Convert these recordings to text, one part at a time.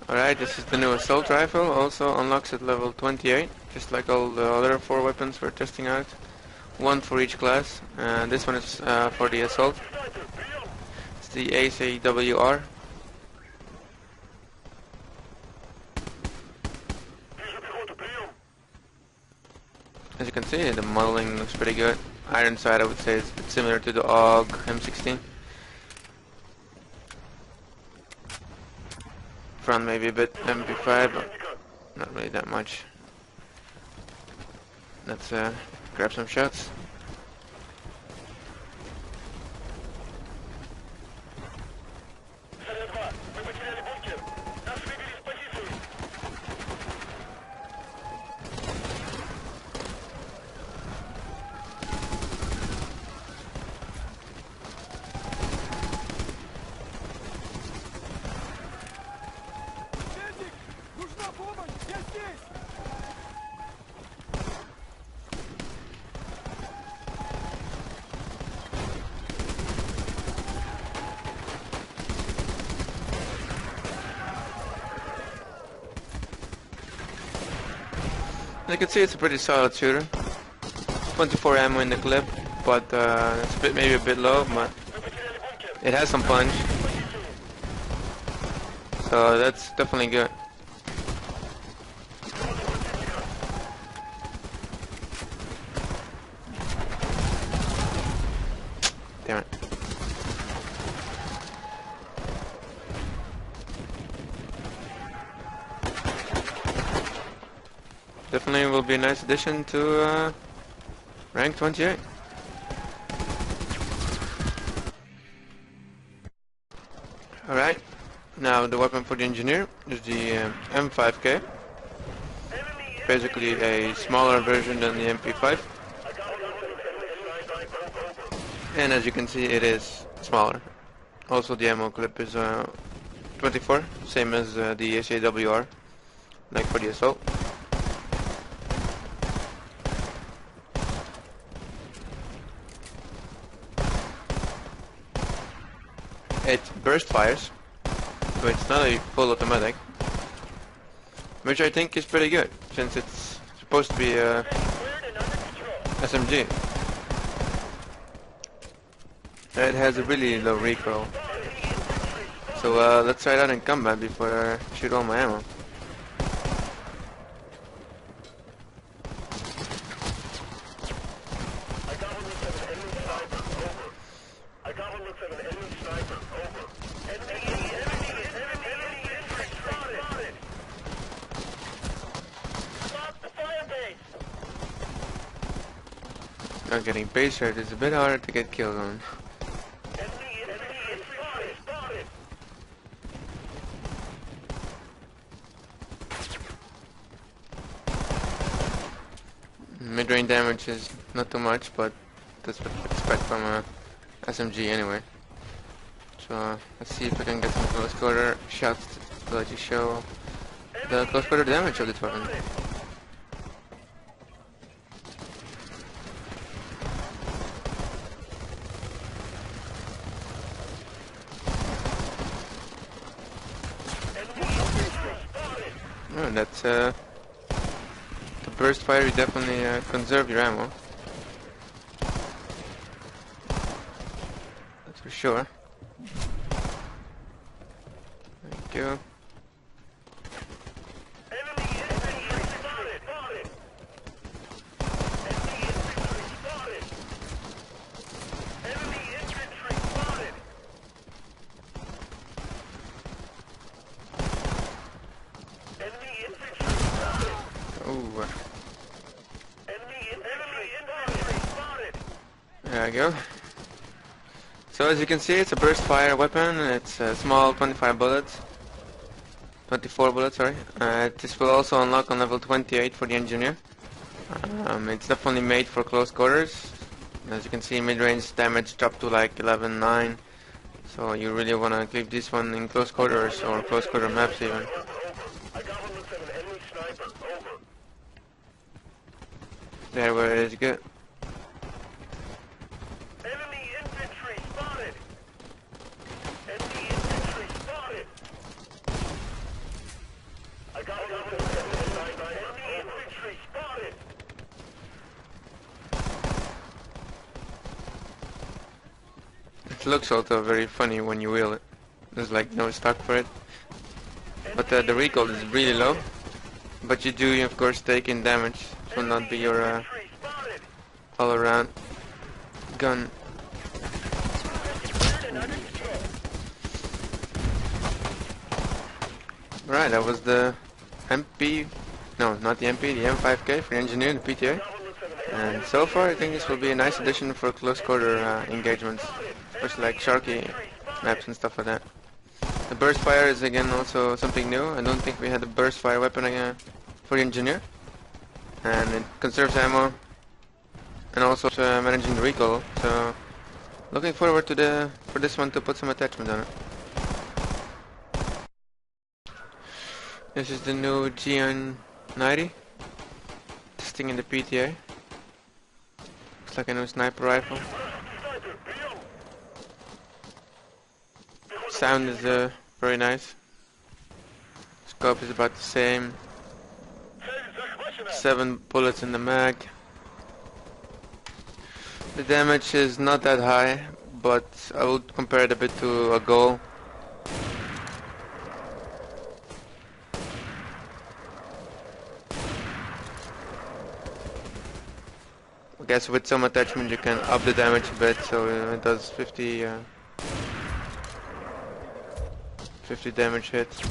Alright, this is the new assault rifle, also unlocks at level 28, just like all the other 4 weapons we're testing out. One for each class, and this one is for the assault. It's the ACWR. As you can see, the modeling looks pretty good. Iron sight, I would say, is a bit similar to the AUG M16. Front maybe a bit MK5, but not really that much. Let's grab some shots. As you can see, it's a pretty solid shooter. 24 ammo in the clip, but it's maybe a bit low, but it has some punch. So that's definitely good. Damn it. Definitely will be a nice addition to rank 28. Alright, now the weapon for the engineer is the M5K. Basically a smaller version than the MP5. And as you can see, it is smaller. Also the ammo clip is 24, same as the ACWR, like for the assault. It burst fires, so it's not a full automatic, which I think is pretty good, since it's supposed to be a SMG. It has a really low recoil, so let's try that in combat before I shoot all my ammo. Not getting base rate is a bit harder to get kills on. Mid-range damage is not too much, but that's what you expect from a SMG anyway. So let's see if we can get some close quarter shots to let you show the close quarter damage of this weapon. Oh, that's the burst fire. You definitely conserve your ammo. That's for sure. Thank you. There we go. So as you can see, it's a burst fire weapon. It's a small 24 bullets, sorry. This will also unlock on level 28 for the engineer. It's definitely made for close quarters. As you can see, mid-range damage dropped to like 11.9. So you really want to keep this one in close quarters or close quarter maps even. There where it is good. It looks also very funny when you wheel it. There's like no stock for it. But the recoil is really low. But you do, of course, take in damage. This will not be your all-around gun. Right, that was the MP... No, not the MP, the M5K for the engineer and the PTA. And so far I think this will be a nice addition for close quarter engagements. Especially like Sharky maps and stuff like that. The burst fire is again also something new. I don't think we had a burst fire weapon for the engineer. And it conserves ammo. And also managing the recoil. So looking forward to for this one to put some attachment on it. This is the new JN90. Testing in the PTE. Looks like a new sniper rifle. Sound is very nice. Scope is about the same. 7 bullets in the mag. The damage is not that high, but I would compare it a bit to a goal. I guess with some attachment you can up the damage a bit, so it does 50 damage hits.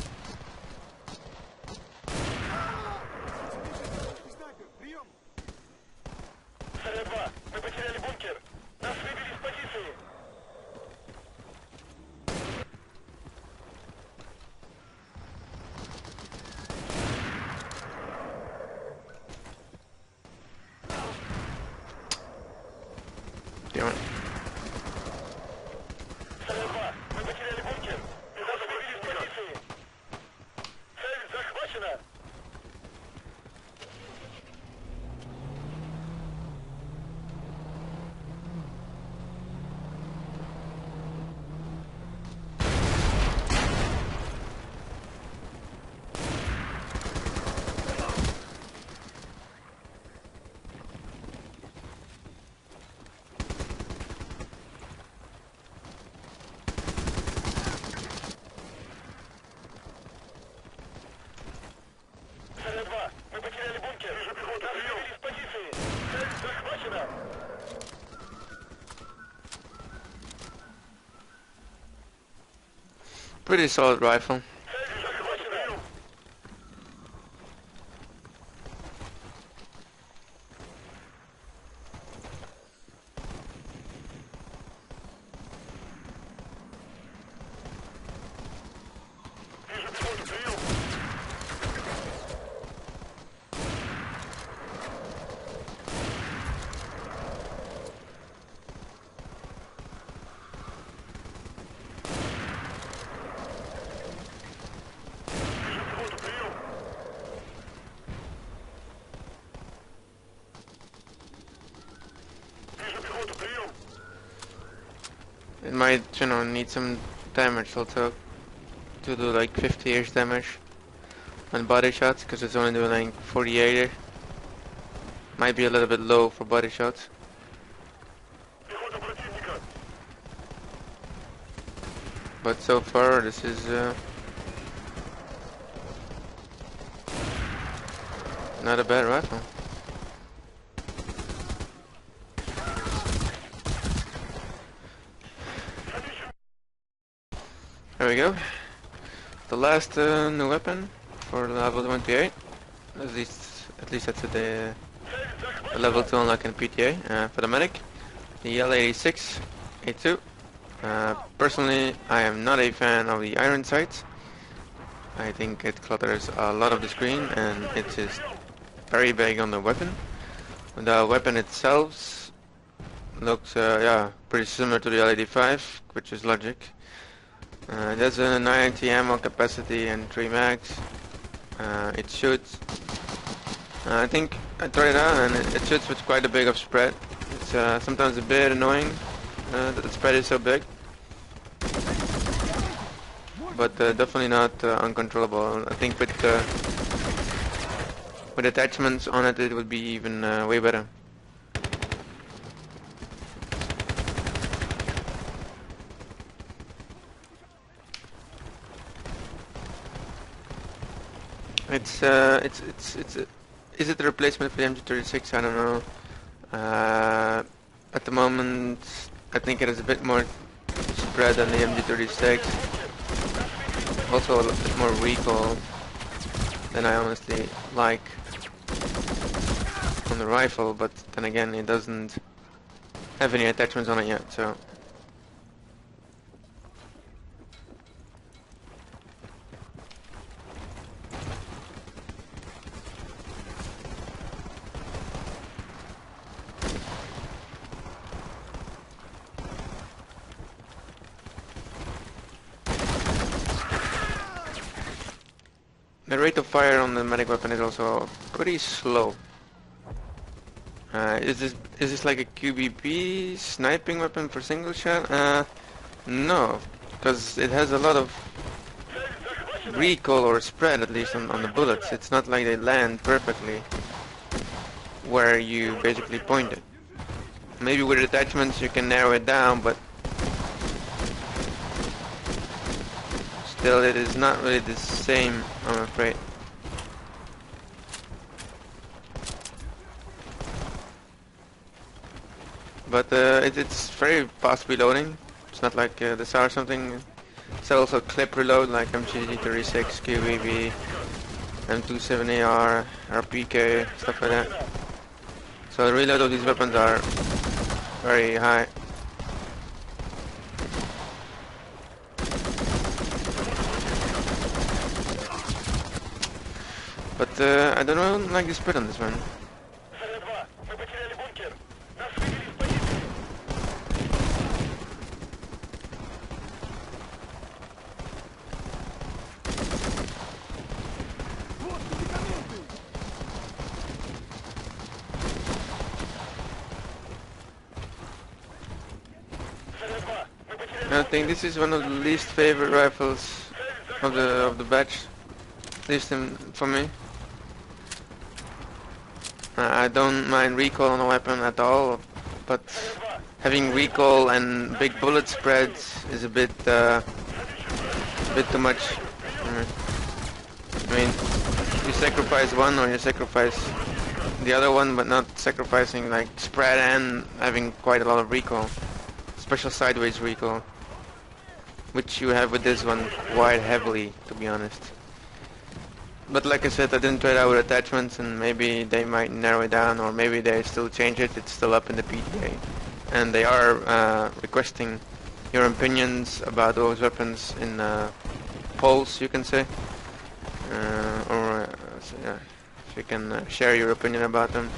Damn it. Pretty solid rifle. It might, need some damage also to do like 50-ish damage on body shots, because it's only doing like 48. Might be a little bit low for body shots. But so far this is not a bad rifle. There we go. The last new weapon for level 28. At least that's the level 2 unlock in PTA for the medic. The L86A2. Personally, I am not a fan of the iron sights. I think it clutters a lot of the screen and it is very big on the weapon. The weapon itself looks pretty similar to the L85, which is logic. It has a 90 ammo capacity and 3 mags. It shoots. I think I tried it out and it shoots with quite a big of spread. It's sometimes a bit annoying that the spread is so big, but definitely not uncontrollable. I think with With attachments on it, it would be even way better. Is it a replacement for the MG36? I don't know. At the moment, I think it is a bit more spread than the MG36. Also a bit more recoil than I honestly like on the rifle, but then again, it doesn't have any attachments on it yet, so. The rate of fire on the medic weapon is also pretty slow. Is this like a QBP sniping weapon for single shot? No, because it has a lot of recoil or spread, at least on the bullets. It's not like they land perfectly where you basically point it. Maybe with attachments you can narrow it down, but still it is not really the same, I'm afraid. But it's very fast reloading. It's not like the SAR or something. It's also clip reload like MG36, QBB, M27AR, RPK, stuff like that. So the reload of these weapons are very high. But I don't like the spread on this one. I think this is one of the least favorite rifles of the batch, at least for me. I don't mind recoil on a weapon at all, but having recoil and big bullet spreads is a bit too much. I mean, you sacrifice one or you sacrifice the other one, but not sacrificing like spread and having quite a lot of recoil, special sideways recoil, which you have with this one quite heavily, to be honest. But like I said, I didn't try it out with attachments, and maybe they might narrow it down, or maybe they still change it. It's still up in the PTE, and they are requesting your opinions about those weapons in polls, you can say, so yeah, if you can share your opinion about them.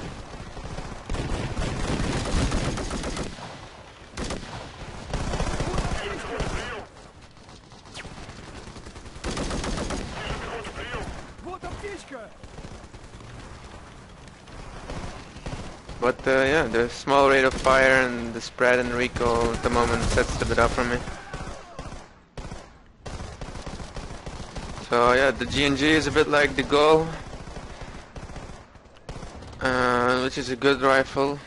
But yeah, the small rate of fire and the spread and recoil at the moment sets a bit up for me. So yeah, the JNG is a bit like the goal, which is a good rifle.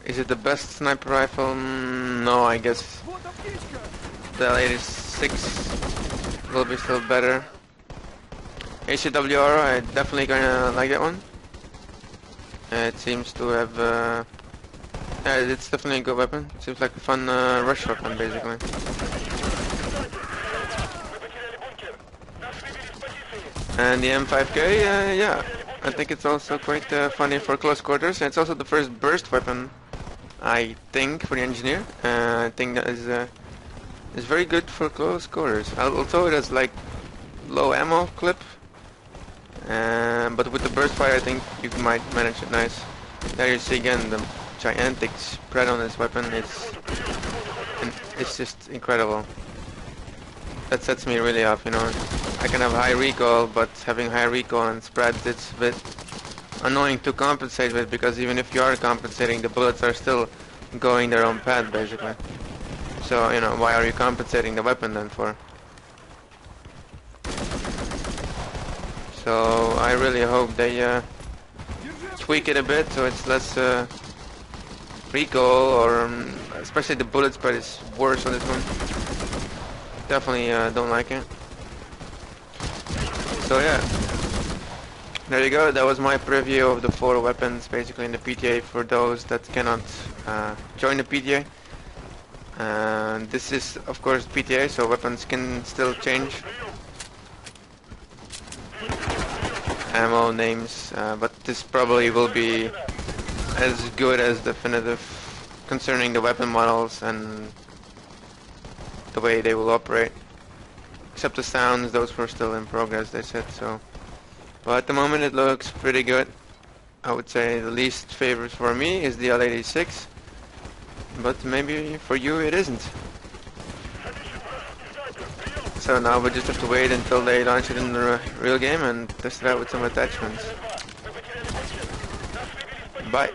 Is it the best sniper rifle? No, I guess the L86 will be still better. ACWR, I definitely gonna like that one. It seems to have, yeah, it's definitely a good weapon. It seems like a fun rush weapon, basically. And the M5K, yeah, I think it's also quite funny for close quarters. And it's also the first burst weapon, I think, for the engineer. I think that is very good for close quarters. Also, it has like low ammo clip. But with the burst fire, I think you might manage it nice. There you see again the gigantic spread on this weapon. It's just incredible. That sets me really off, you know. I can have high recoil, but having high recoil and spreads, it's a bit annoying to compensate with, because even if you are compensating, the bullets are still going their own path, basically. So, you know, why are you compensating the weapon then for? So So I really hope they tweak it a bit so it's less recoil, or especially the bullet spread is worse on this one. Definitely don't like it. So yeah, there you go. That was my preview of the 4 weapons basically in the PTE for those that cannot join the PTE. This is of course PTE, so weapons can still change. Ammo names, but this probably will be as good as definitive concerning the weapon models and the way they will operate. Except the sounds, those were still in progress, they said, so. But at the moment it looks pretty good. I would say the least favorite for me is the L86, but maybe for you it isn't. So now we just have to wait until they launch it in the real game and test it out with some attachments. Bye.